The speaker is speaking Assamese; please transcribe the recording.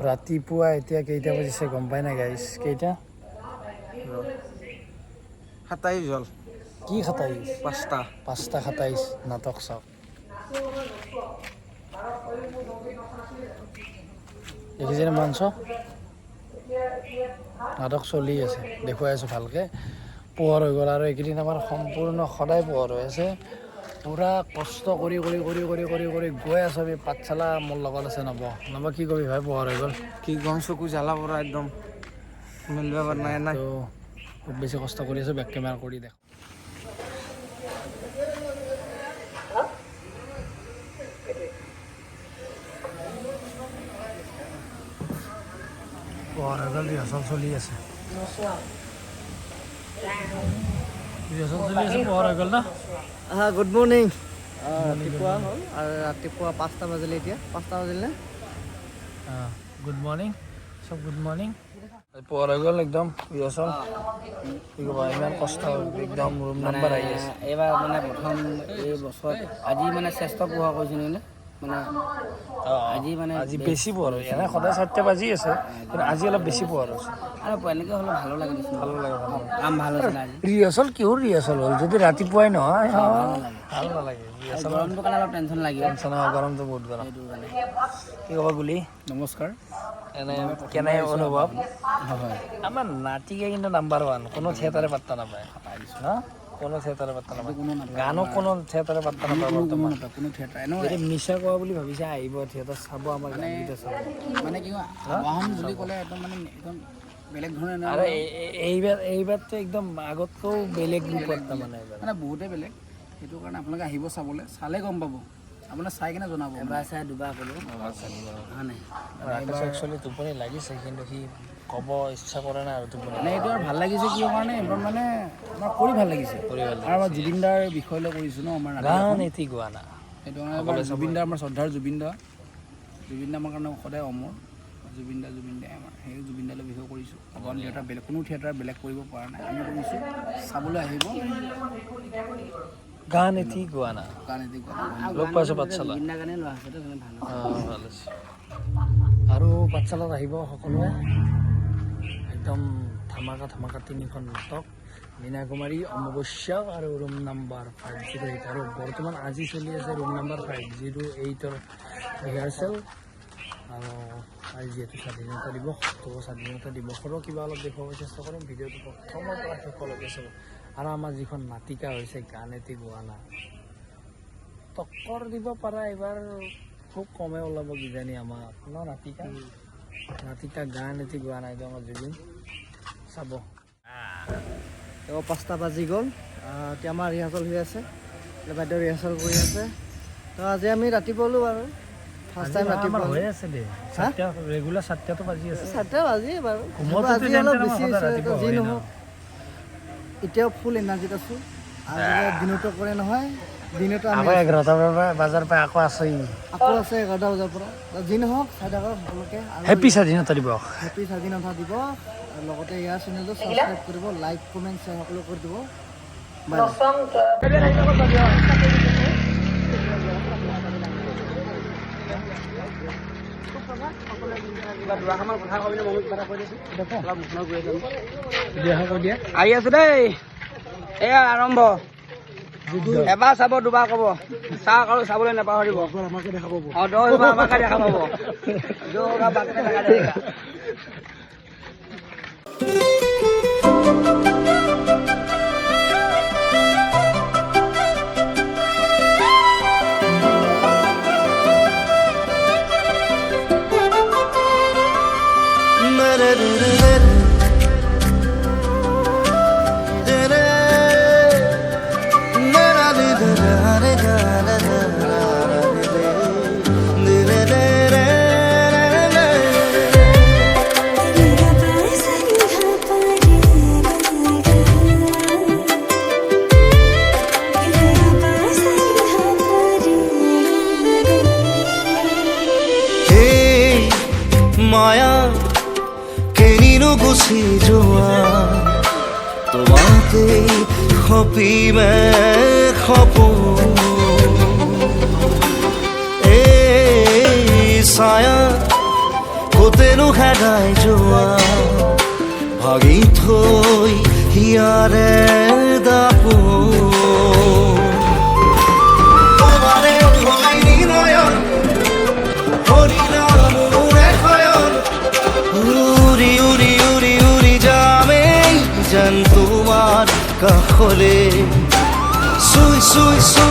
ৰাতিপুৱা এতিয়া কেইটা বাজিছে গম পাই নাই গাইছ? কেইটা? 27 হ'ল। কি 27? 5টা 5:27 নাটক চাওক। দেখিছেনে মঞ্চ? নাটক চলি আছে, দেখুৱাই আছোঁ ভালকৈ। পোহৰ হৈ গ'ল আৰু এইকেইদিন আমাৰ সম্পূৰ্ণ সদায় পোহৰ হৈ আছে। পূৰা কষ্ট কৰি কৰি কৰি কৰি কৰি কৰি গৈ আছোঁ আমি পাঠশালা। মোৰ লগত আছে নব। নব কি কবি ভাই, পোহৰ হৈ গ'ল। কি গম চকু জ্বালা পৰা একদম মিলিব পৰা নাই নাই। তো খুব বেছি কষ্ট কৰি আছোঁ, বেক কেমেৰা কৰি দেখ। পোহৰ হৈ গ'ল, ৰিহাৰ্চল চলি আছে। ৰিহাৰ্চল চলি আছে, পোহৰ হৈ গ'ল না? Good morning. ৰাতিপুৱা হ'ল আৰু ৰাতিপুৱা 5টা বাজিলে। এতিয়া 5টা বাজিলে। গুড মৰ্ণিং চব, গুড মৰ্ণিং। পোহৰ হৈ গ'ল একদম ৰিহাৰ্চল। কি ক'বা, ইমান কষ্ট একদম ৰুম নাম্বাৰ আহি আছে। এইবাৰ মানে প্ৰথম এই বছৰত আজি মানে শ্ৰেষ্ঠ পোহৰ কৰিছোঁ মানে আজি মানে আজি বেছি পোহৰ হৈছে। এনে সদায় 4টা বাজি আছে, কিন্তু আজি অলপ বেছি পোহৰ হৈছে। আৰু এনেকৈ হ'লে ভালো লাগে দেচোন। ভালো লাগে, ভালো লাগে। কাম ভাল হৈছে আজি। ৰিহাৰ্চল কিহৰ ৰিহাৰ্চল হ'ল যদি ৰাতিপুৱাই নহয়? ভাল নালাগে। ৰিহাৰ্চল গৰমটোৰ কাৰণে অলপ টেনশ্যন লাগে। টেনশ্যন হয়, গৰমটো বহুত গৰম। সেইটো কাৰণে। কি ক'বা গুলি? নমস্কাৰ। এনে কেনে অনুভৱ? হয়, আমাৰ নাটিকা কিন্তু নাম্বাৰ 1, কোনো থিয়েটাৰে পাত্তা নাপায় না, কোনো থিয়েটাৰে পাত্তা নাপায়। গানো কোনো থিয়েটাৰে পাত্তা নাপায় বৰ্তমান। কোনো থিয়েটাৰ যদি মিছা কোৱা বুলি ভাবিছে, আহিব থিয়েটাৰ চাব, আমাৰ গানকেইটা চাব। মানে কি হয়, আৱাহন বুলি ক'লে একদম মানে একদম বেলেগ ধৰণে আৰু এইবাৰতো একদম আগতকৈও বেলেগ ৰূপত তাৰমানে এইবাৰ মানে বহুতেই বেলেগ। সেইটো কাৰণে আপোনালোকে আহিব চাবলৈ, চালে গম পাব। আপোনাৰ চাই কিনে জনাব। এবাৰ চাই দুবাৰ ক'লোঁ হয় নাই। ৰাকেশ একচুৱেলি টোপনি লাগিছে, কিন্তু সি ক'ব ইচ্ছা কৰা নাই আৰু টোপনি। মানে এইটো আৰু ভাল লাগিছে কিয় কাৰণে, এইবাৰ মানে আমাৰ কৰি ভাল লাগিছে। আৰু আমাৰ জুবিন দাৰ বিষয় লৈ কৰিছোঁ ন আমাৰ গান এটি গোৱা না। সেইটো কাৰণে জুবিন দা, আমাৰ শ্ৰদ্ধাৰ জুবিন দা। জুবিন দা আমাৰ কাৰণে সদায় অমৰ। জুবিন দাই আমাৰ সেই জুবিন দালৈ বিষয় কৰিছোঁ। অকণ থিয়েটাৰ বেলেগ কোনো থিয়েটাৰ বেলেগ কৰিব পৰা নাই, আমি কৰিছোঁ। চাবলৈ আহিব। গান এটি গোৱা না। গান এটি লগ পাইছোঁ পাঠশালা। ভাল আছে। আৰু পাঠশালাত আহিব সকলোৱে। একদম ধামাকা 3খন নাটক, মীনা কুমাৰী, অমাৱস্যা আৰু ৰুম নাম্বাৰ 508। আৰু বৰ্তমান আজি চলি আছে ৰুম নাম্বাৰ 508ৰ ৰিহাৰ্চেল। আৰু আজি যিহেতু স্বাধীনতা দিৱস, তো স্বাধীনতা দিৱসৰো কিবা অলপ দেখুৱাব চেষ্টা কৰিম। ভিডিঅ'টো প্ৰথমৰ পৰা শেষলৈকে চাব। আৰু আমাৰ যিখন নাটিকা হৈছে গান এটি গোৱা না, টক্কৰ দিব পাৰা এইবাৰ খুব কমে ওলাব কিজানি আমাৰ ন নাটিকা গান এটি গোৱা নাই তো আমাৰ জুবিন চাব। 5টা বাজি গ'ল। এতিয়া আমাৰ ৰিহাৰ্চল হৈ আছে, বাইদেউ ৰিহাৰ্চল কৰি আছে। তো আজি আমি ৰাতিপুৱালো আৰু ফাৰ্ষ্ট টাইম ৰাতিপুৱা হৈ আছে দে। ৰেগুলাৰ 7টাতো বাজি আছে। 7টা বাজি বাৰু, আজি অলপ বেছি হৈছে। যি নহওক এতিয়াও ফুল এনাৰ্জিত আছোঁ। আৰু দিনতো কৰে নহয়, দিনতো আকৌ 11টা বজাৰ পৰা আকৌ আছে 11টা বজাৰ পৰা। যি নহওক চাই থাকক সকলোকে। হেপী স্বাধীনতা দিৱস। হেপী স্বাধীনতা দিৱস। আৰু লগতে ইয়াৰ চেনেলটো ছাবস্ক্ৰাইব কৰিব, লাইক কমেণ্ট শ্বেয়াৰ সকলো কৰি দিব। আহি আছো দেই, এয়া আৰম্ভ। এবাৰ চাব, দুবাৰ ক'ব। চাওক আৰু চাবলৈ নাপাহৰিব। আমাকে দেখা পাব। 10 বাৰ আমাকে দেখা পাব। মায়া কেনিনো গুচি যোৱা, তোমাকে সপিমে সপোন। এই ছায়া কতেনো হেৰাই যোৱা ভাগি থৈ হিয়াৰে দাপোন তোমাৰে হয়নি নয়ন হৰিণা মোৰে শয়ন উৰি উৰি উৰি উৰি যামেই যেন তোমাৰ কাষলে চুই চুই চুই